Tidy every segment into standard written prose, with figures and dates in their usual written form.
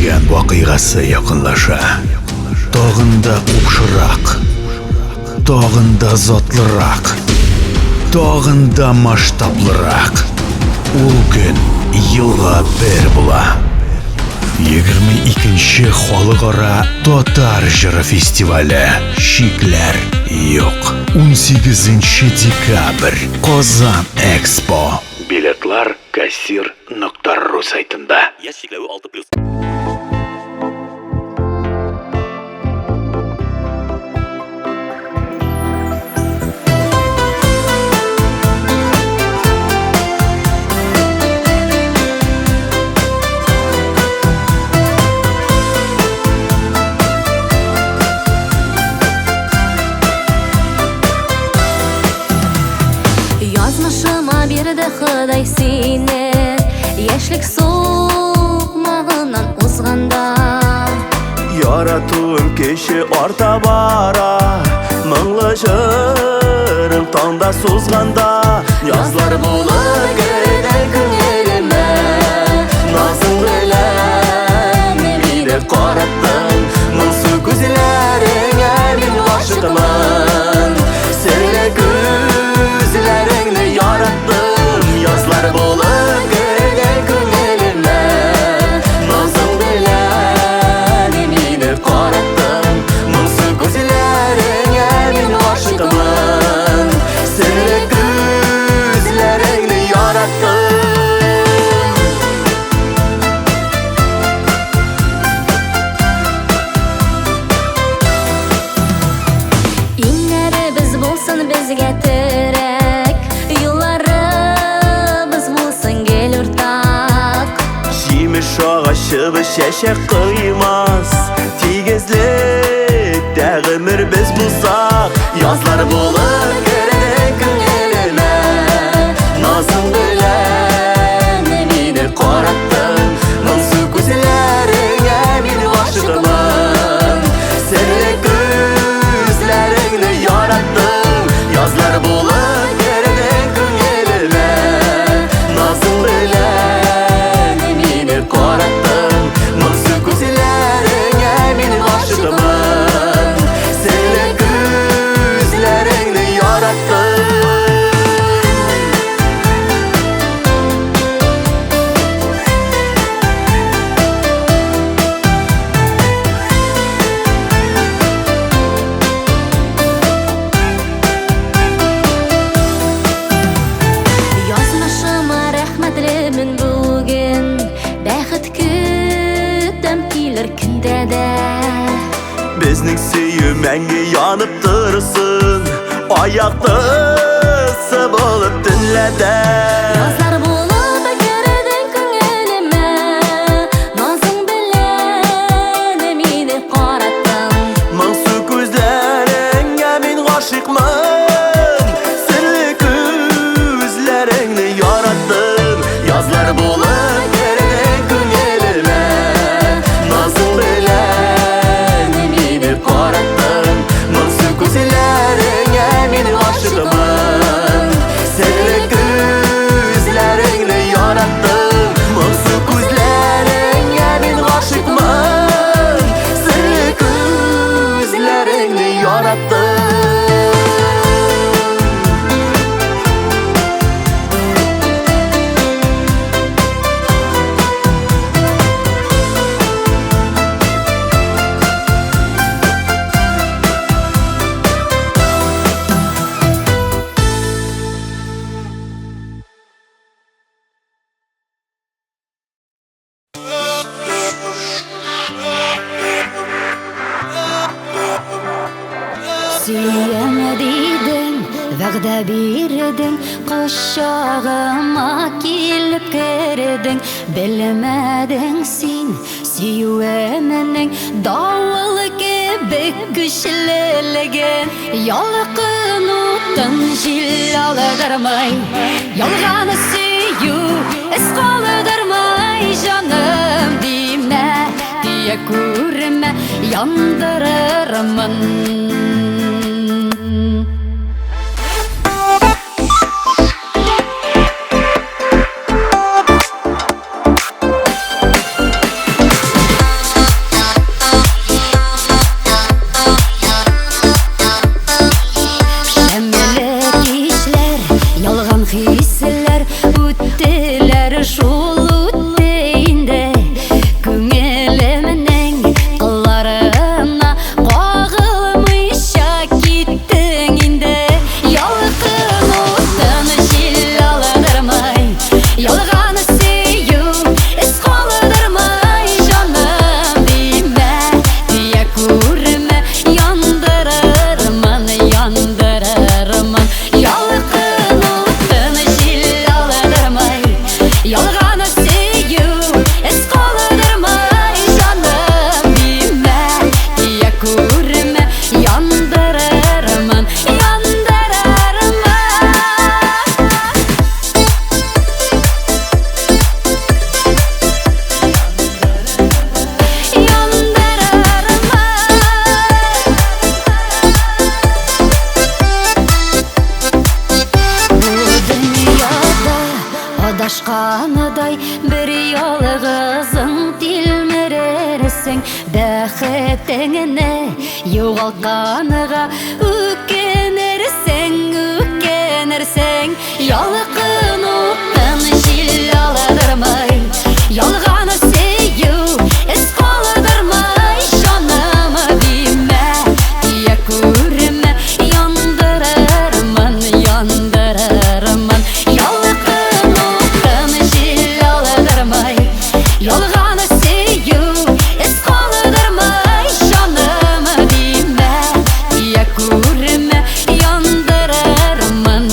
күтпеген вакыйгасы якынлаша. Тагын да купшырак, тагын да затлырак, тагын да масштаблырак. Ул көн елга бер була. 22-нче халыкара татар җыры фестивале. Шикләр юк. 18 декабрь. Казан Экспо. Билетлар kassir.ru сайтында. Яшь чикләве 6+. Yazmışıma bir de Xuday seni Яшьлек соқмағынан озғанда Яратуым кеше арта бара Мұңлы жырым таңда созғанда Язлар болып келді күңеліме Назың білән мені қараттың Мұңсу көзлеріңе мен ғашығымын Серлі көзлеріңді яраттым Язлар болып Bizge terek Yıllarımız bulsun gel ortak Жеміс ағашыбы шәшек қоймас Тигізлікте ғымыр біз бұлсақ Язлар болып кердің күңеліме Назың білән мені қараттың Мұңсу көзлеріңе мен ғашығымын Серлі көзлеріңді яраттың Язлар болып кердің күңеліме Назың білән мені қараттың Мұңсу көзлеріңе мен ғашығымын Серлі көзлеріңді яраттың Мен бүгін бәхет күтім келер күнде де Біздің сүйі мәңгі янып тұрсын Аяқтысы болып түнләді Язлар болып кердің күңеліме Назың білән мені қараттың Мұңсу көзлеріңе мен ғашықмын Сірлі көзлеріңді яраттым Язлар болып кердің күңеліме Назың білән мені қараттың Мұңсу көзлеріңе мен ғашығымын Сірлі көзлеріңді яраттым Мұңсу көзлеріңе мен ғашықмын Сірлі көзлеріңді яраттым Сөйеме дейдің, вәғдә бердің Құшағыма келіп кірдің Білмәдің сен сүйуімінің Дауыл кебек күшілілігін Ялқынуттың жел алдырмай Ялғаны сүйу іс қалдырмай Жаным дейме, дия көрме Яндырырмын ялгызың тилмерерсең бәхетеңне югалтканыга үкенерсең ялкынуктан жил аладырмай ялганы сөю эс калдырмай жанымы димә тия күрмә яндырырмын ялкынуктан жил аладырмай ялганы сөю эс калдырмай жанымы димә тия күрмә яндырырмын.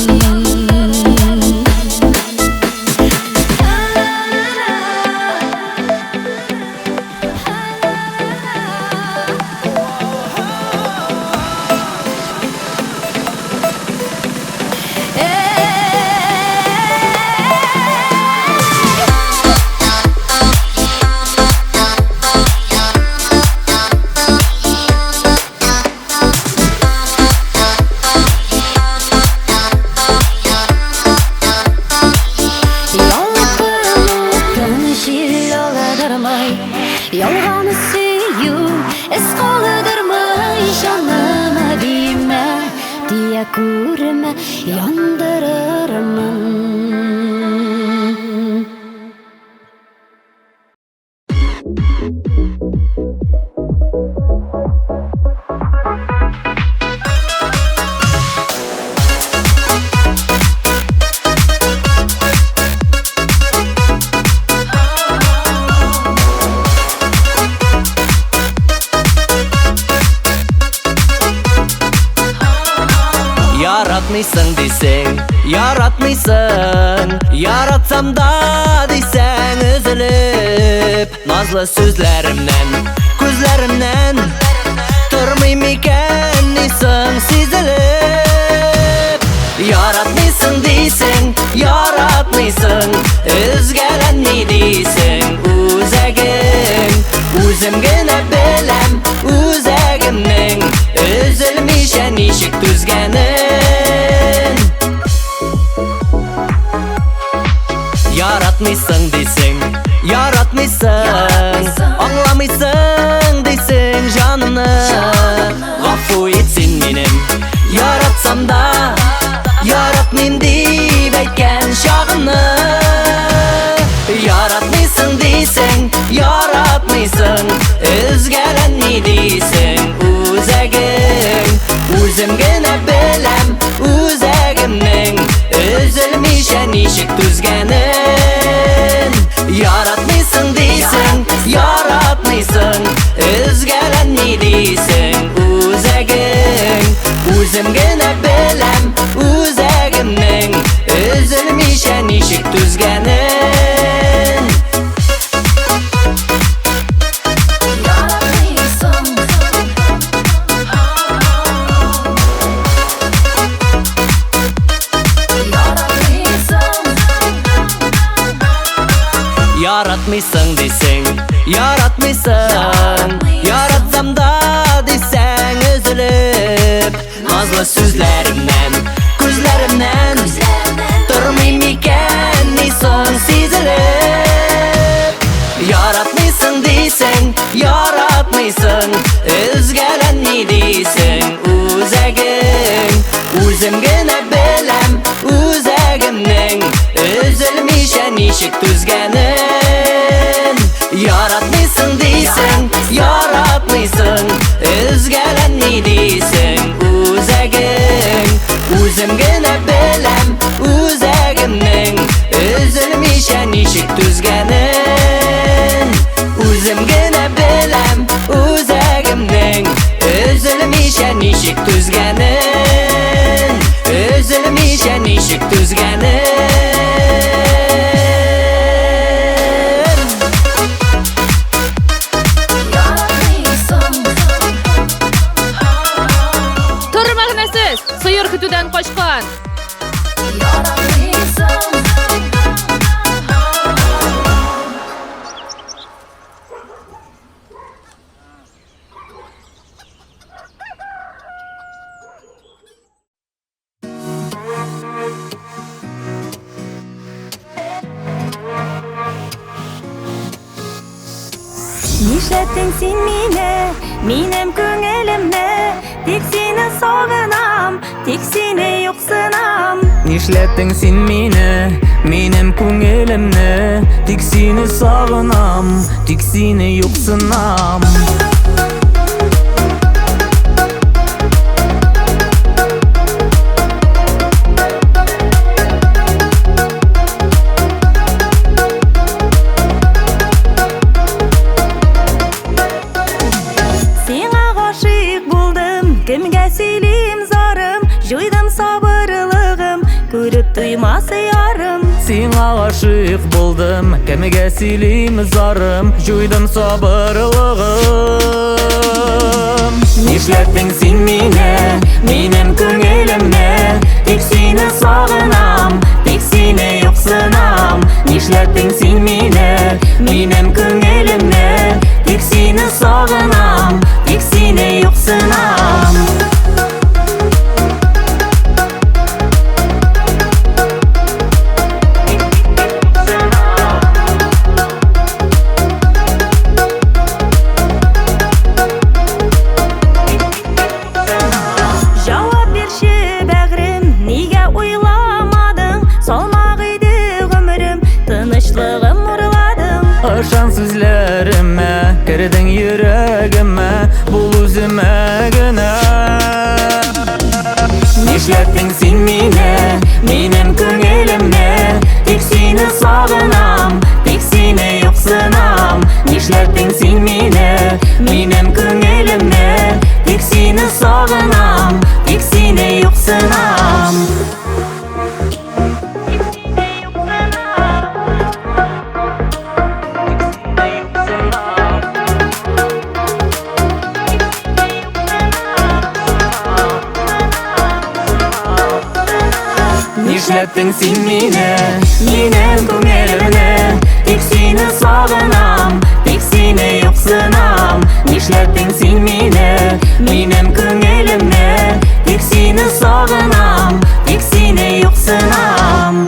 Ялганы сөю эс калдырмай жаныма димә тия күрмә яндырырмын. Яратмыйсың дисең, яратмыйсың, яратсам да дисең үзелеп, назлы сүзләремнән, күзләремнән тормый микән нисең сизелеп. Яратмыйсың дисең, яратмыйсың, үзгәләнми дисең үзәгең, үзем генә беләм үзәгемнең үзелмичә ничек түзгәнен. Яратмыйсың дисең, яратмыйсың, аңламыйсың дисең жанымны, гафу ит син минем, яратсам да яратмыйм дип әйткән чагымны. Яратмыйсың дисең, яратмыйсың, үзгәләнми дисең үзәгең, үзем генә беләм үзәгемнең үзелмичә ничек түзгәнен. Яратмыйсың дисең, яратмыйсың, үзгәләнми дисең үзәгең, үзем генә беләм үзәгемнең үзелмичә ничек түзгәнен. Яратмыйсың дисең, яратмыйсың, яратсам да дисең үзелеп, назлы сүзләремнән, күзләремнән тормый микән нисең сизелеп. Яратмыйсың дисең, яратмыйсың, үзгәләнми дисең үзәгең, үзем генә беләм үзәгемнең үзелмичә ничек түзгәнен. Яратмыйсың дисең, яратмыйсың, үзгәләнми дисең үзәгең, үзем генә беләм үзәгемнең үзелмичә ничек түзгәнен. Үзем генә беләм үзәгемнең үзелмичә ничек түзгәнен, үзелмичә ничек түзгәнен. Сыйыр көтүдән качкан. Нишләттең син мине, минем күңелемне, тик сине сагынам, тик сине юксынам. Нишләттең син мине, минем күңелемне, тик сине сагынам, тик сине юксынам. Кемгә сөйлим зарым, жуйдым сабырлыгым, күреп туймасы ярым. Сиңа гашыйк булдым, кемгә сөйлим зарым, жуйдым сабырлыгым. Нишләттең син мине, минем күңелемне, тик сине сагынам, тик сине юксынам. Нишләттең син мине, минем күңелемне, тик сине сагынам, тик сине юксынам. Җавап бирче бәгърем, нигә уйламадың? Салмак иде гомрем, тынычлыгым урладың. Ышан сүзләремә, кердең йөрәгемә, бул үземә генә. Нишләттең син мине, минем күңелемне, тик сине сагынам, тик сине юксынам. Нишләттең син мине, минем күңелемне, тик сине сагынам, тик сине юксынам. Нишләттең син мине, минем күңелемне, тик сине сагынам, тик сине юксынам. Нишләттең син мине, минем күңелемне, тик сине сагынам, тик сине юксынам.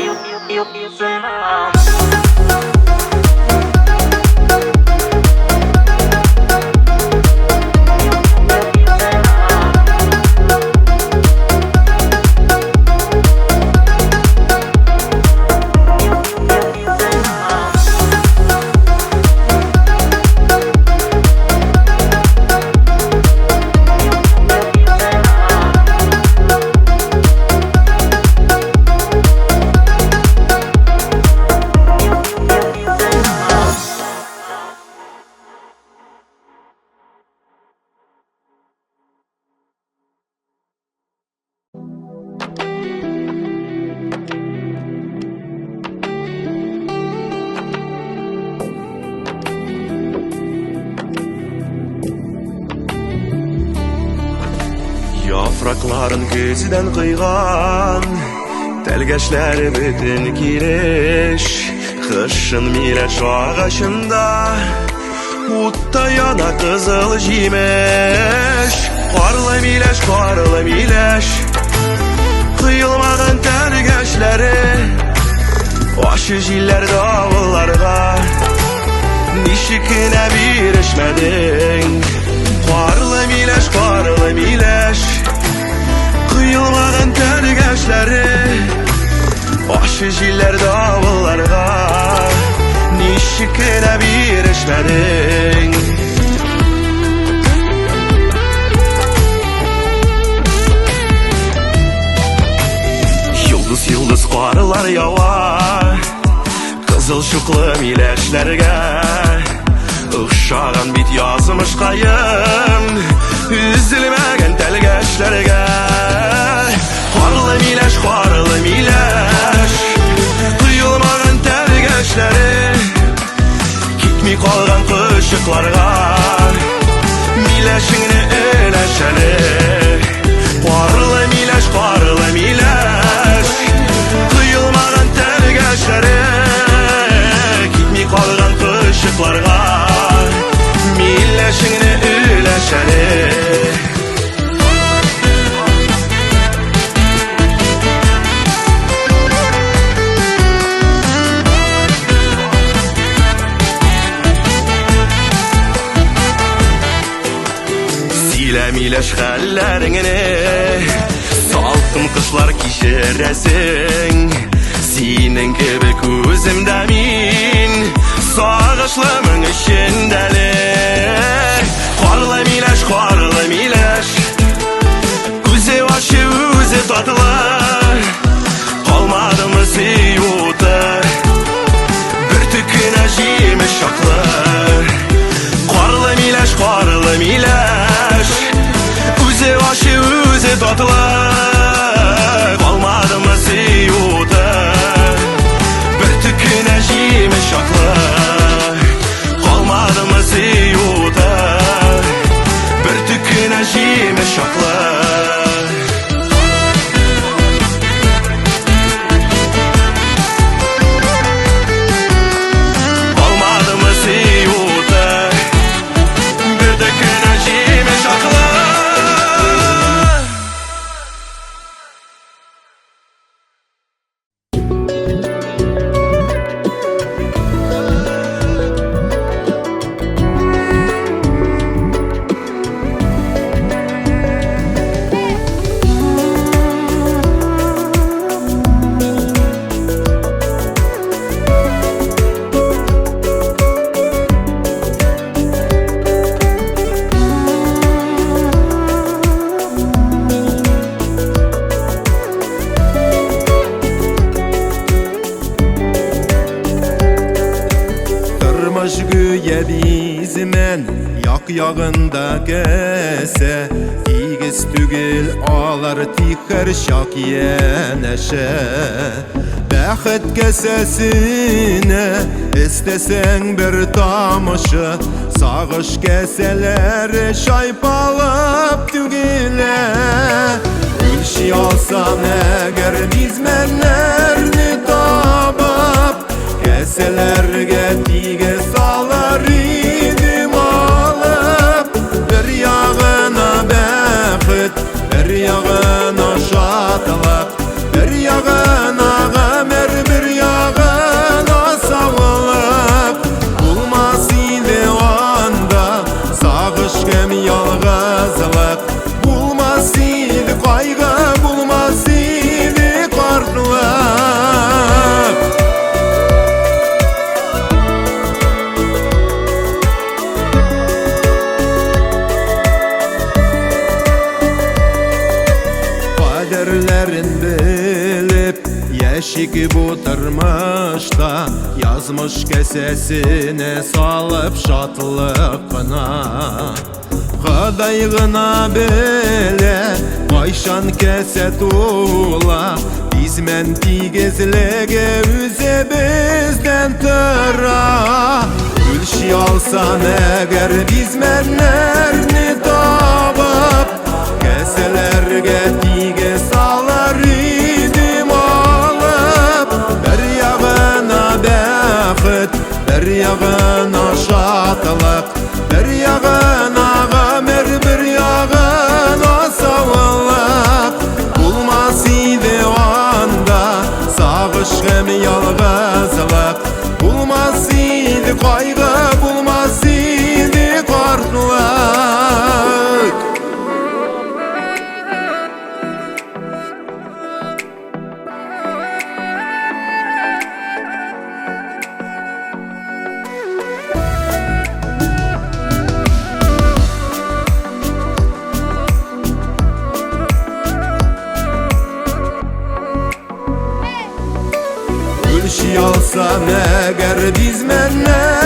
Яфракларын көздән кыйган, тәлгәшләре бөтен киреш. Кышын миләш агачында, утта яна кызыл җимеш. Карлы миләш, кыелмаган тәлгәшләре, ачы җилләр давылларга, ничек кенә бирешмәдең. Карлы миләш, кыелмаган тәлгәшләре, ачы җилләр давылларга, ничек кенә бирешмәдең. Йолдыз карлар ява, кызыл чуклы миләшләргә, охшаган бит язмышкаем, үзелмәгән тәлгәшләргә. Карлы миләш, кыелмаган тәлгәшләре, китми калган кышыкларга, миләшеңне өләшәле. Карлы миләш, кыелмаган тәлгәшләре, китми калган кышыкларга, миләшеңне өләшәле. Миләш хәлләреңне салкын кышлар кичерәсең. Синең кебек үземдә мин сагышлымың эчендәле. Карлы Миләш, үзе ачы, үзе татлы, калмадымы сөюты, бер төкенә җимеш чаклы. Карлы Миләш, үзе ачы, үзе татлы, калмадымы сөюты, бер төкенә җимеш чаклы. Калмадымы сөюты, бер төкенә җимеш чаклы. Güye bizmen yak-yağında kese, tigiz tügül alar tikher şak yeneşe. Bәхет кесесіне істесең бір тамышы, сағыш кеселері шайпалып түгіле. Үлші алсам әгер бізменлерні табып, кеселерге тигіз алар идім алып. Бір яғына бәхет, бір яғына шатылық, bir yağına ömür, bir yağına sağlık. Bulmaz idi o anda sağış kem yalğızlık. Bulmaz idi kaygı, bulmaz idi kartlık. Kaderlerin Eşik bu tırmışta yazmış kesesine salıp şatlıkına. Kadayğına bile kayşan kese tuğla, bizmen tigizlege üze bizden tıra. Gülşi alsan eğer bizmenlerini tabıp, keselerge tigiz salar idim alıp. Bir yağına bәхет, bir yağına şatılık, bir yağına ömür, bir yağına sağlık. Bulmaz idi o anda sağış hem yalğızlık. Bulmaz idi kaygı, bulmaz idi kartlık. Gülşi alsam eğer bizmenler